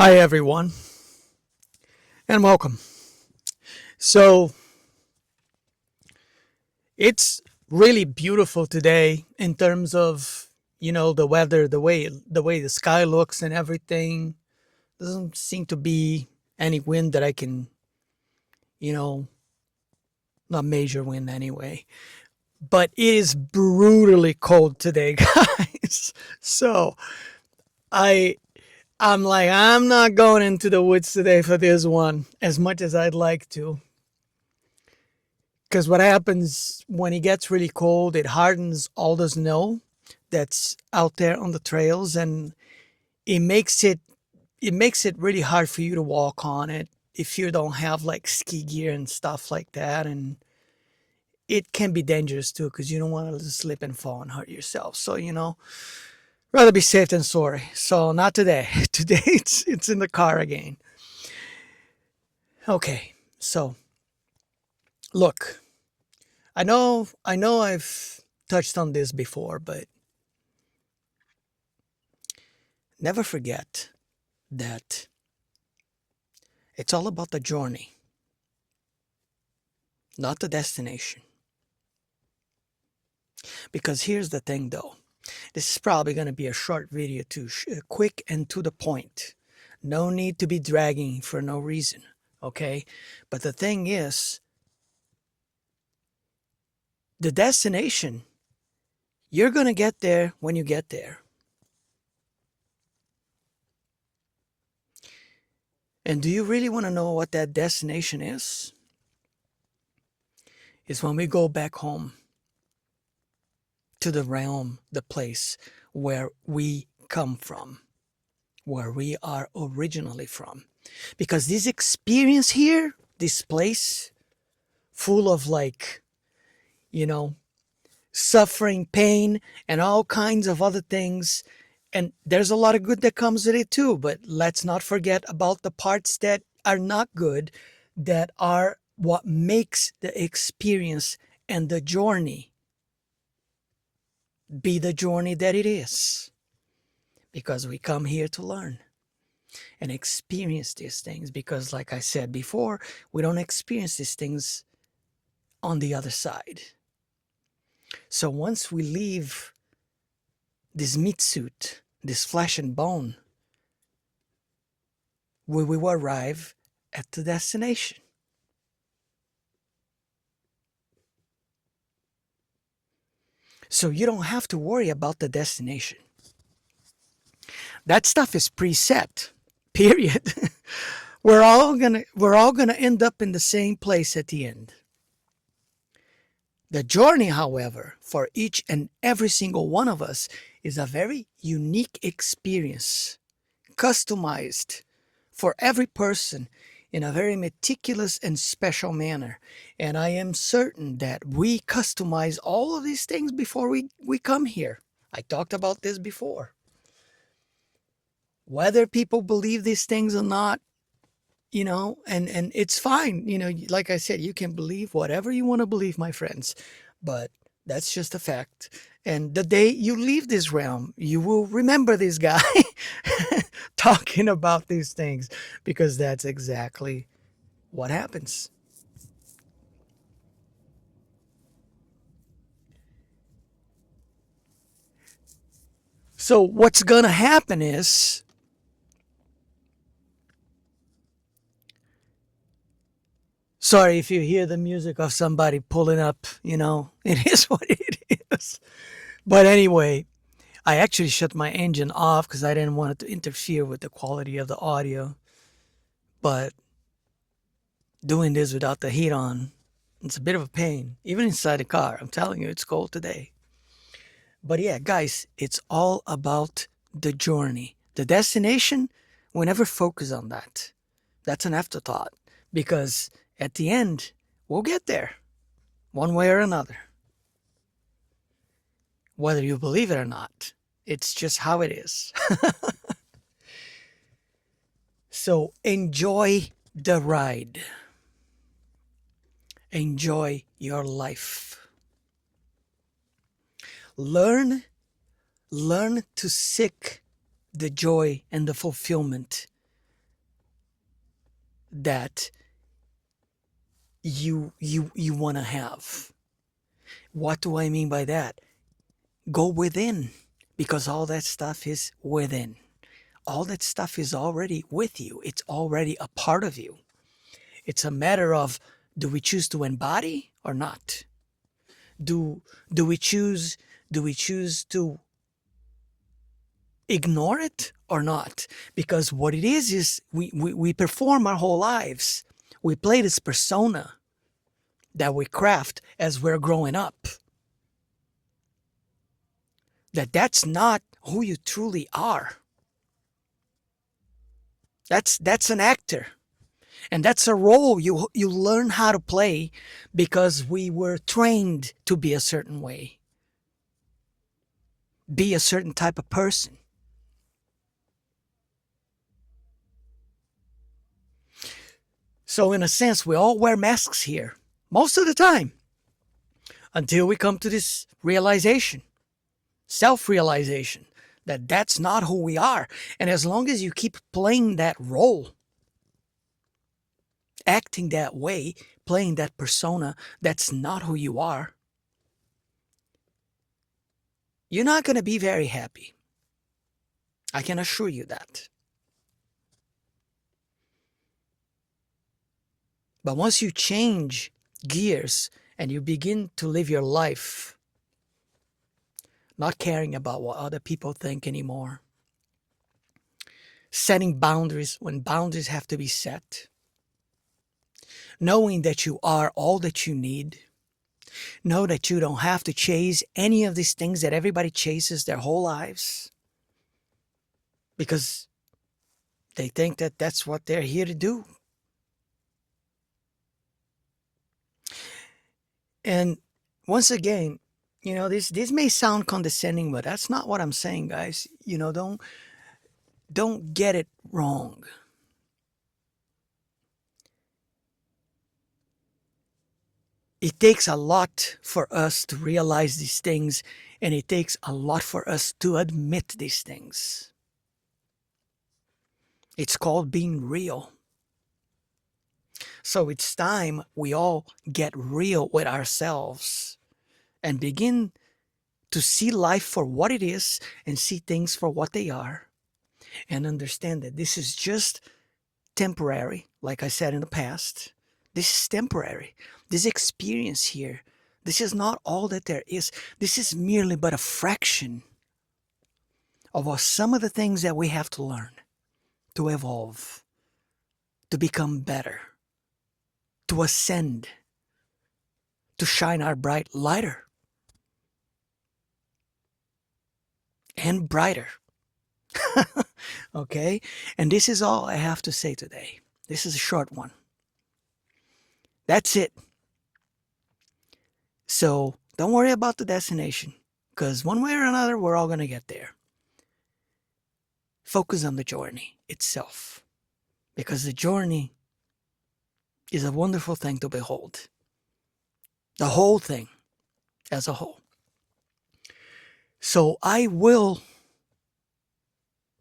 Hi, everyone, and welcome. So, it's really beautiful today in terms of, the weather, the way the sky looks and everything. Doesn't seem to be any wind that I can, you know, not major wind anyway. But it is brutally cold today, guys. So, I I'm like I'm not going into the woods today for this one as much as I'd like to. Because what happens when it gets really cold, it hardens all the snow that's out there on the trails, and it makes it it makes it really hard for you to walk on it if you don't have like ski gear and stuff like that. And it can be dangerous too because you don't want to slip and fall and hurt yourself. So rather be safe than sorry. So not today. Today it's in the car again. Okay, so look, I know I've touched on this before, but never forget that it's all about the journey, not the destination. Because here's the thing though, this is probably going to be a short video too, quick and to the point. No need to be dragging for no reason, okay? But the thing is, the destination, you're going to get there when you get there. And do you really want to know what that destination is? It's when we go back home to the realm, the place where we come from, where we are originally from. Because this experience here, this place, full of you know, suffering, pain, and all kinds of other things. And there's a lot of good that comes with it too, but let's not forget about the parts that are not good, that are what makes the experience and the journey be the journey that it is. Because we come here to learn and experience these things. Because, like I said before, we don't experience these things on the other side. So, once we leave this meat suit, this flesh and bone, we will arrive at the destination. So, you don't have to worry about the destination. That stuff is preset, period. we're all gonna end up in the same place at the end. The journey, however, for each and every single one of us is a very unique experience, customized for every person in a very meticulous and special manner. And I am certain that we customize all of these things before we come here. I talked about this before. Whether people believe these things or not, and it's fine. Like I said, you can believe whatever you want to believe, my friends, but that's just a fact. And the day you leave this realm, you will remember this guy talking about these things, because that's exactly what happens. So what's gonna happen is, sorry if you hear the music of somebody pulling up, it is what it is. But anyway, I actually shut my engine off because I didn't want it to interfere with the quality of the audio. But doing this without the heat on, it's a bit of a pain, even inside the car. I'm telling you, it's cold today. But yeah, guys, it's all about the journey. The destination, we never focus on that. That's an afterthought, because at the end, we'll get there one way or another. Whether you believe it or not, it's just how it is. So enjoy the ride. Enjoy your life. Learn, learn to seek the joy and the fulfillment that you want to have. What do I mean by that? Go within, because all that stuff is within. All that stuff is already with you. It's already a part of you. It's a matter of, do we choose to embody or not? Do we choose to ignore it or not? Because what it is we perform our whole lives. We play this persona that we craft as we're growing up. That's not who you truly are. That's an actor. And that's a role you learn how to play because we were trained to be a certain way. Be a certain type of person. So in a sense, we all wear masks here most of the time until we come to this realization, self-realization, that that's not who we are. And as long as you keep playing that role, acting that way, playing that persona, that's not who you are, you're not going to be very happy. I can assure you that. But once you change gears and you begin to live your life, not caring about what other people think anymore, setting boundaries when boundaries have to be set, knowing that you are all that you need, know that you don't have to chase any of these things that everybody chases their whole lives because they think that that's what they're here to do. And once again, this may sound condescending, but that's not what I'm saying, guys. Don't get it wrong. It takes a lot for us to realize these things, and it takes a lot for us to admit these things. It's called being real. So it's time we all get real with ourselves and begin to see life for what it is and see things for what they are, and understand that this is just temporary. Like I said in the past, this is temporary. This experience here, this is not all that there is. This is merely but a fraction of some of the things that we have to learn, to evolve, to become better, to ascend, to shine our bright lighter and brighter. Okay? And this is all I have to say today. This is a short one. That's it. So don't worry about the destination, because one way or another, we're all going to get there. Focus on the journey itself, because the journey is a wonderful thing to behold. The whole thing as a whole. So I will,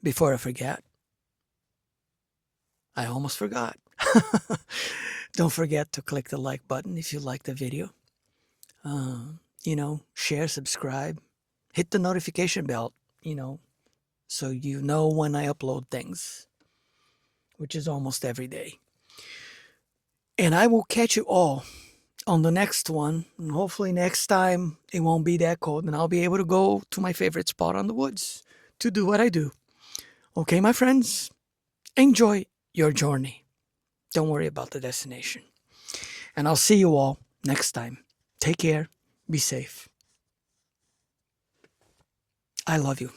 before I forget, I almost forgot. Don't forget to click the like button if you like the video. Share, subscribe, hit the notification bell, so you know when I upload things, which is almost every day. And I will catch you all on the next one. And hopefully next time it won't be that cold and I'll be able to go to my favorite spot on the woods to do what I do. Okay, my friends, enjoy your journey. Don't worry about the destination. And I'll see you all next time. Take care. Be safe. I love you.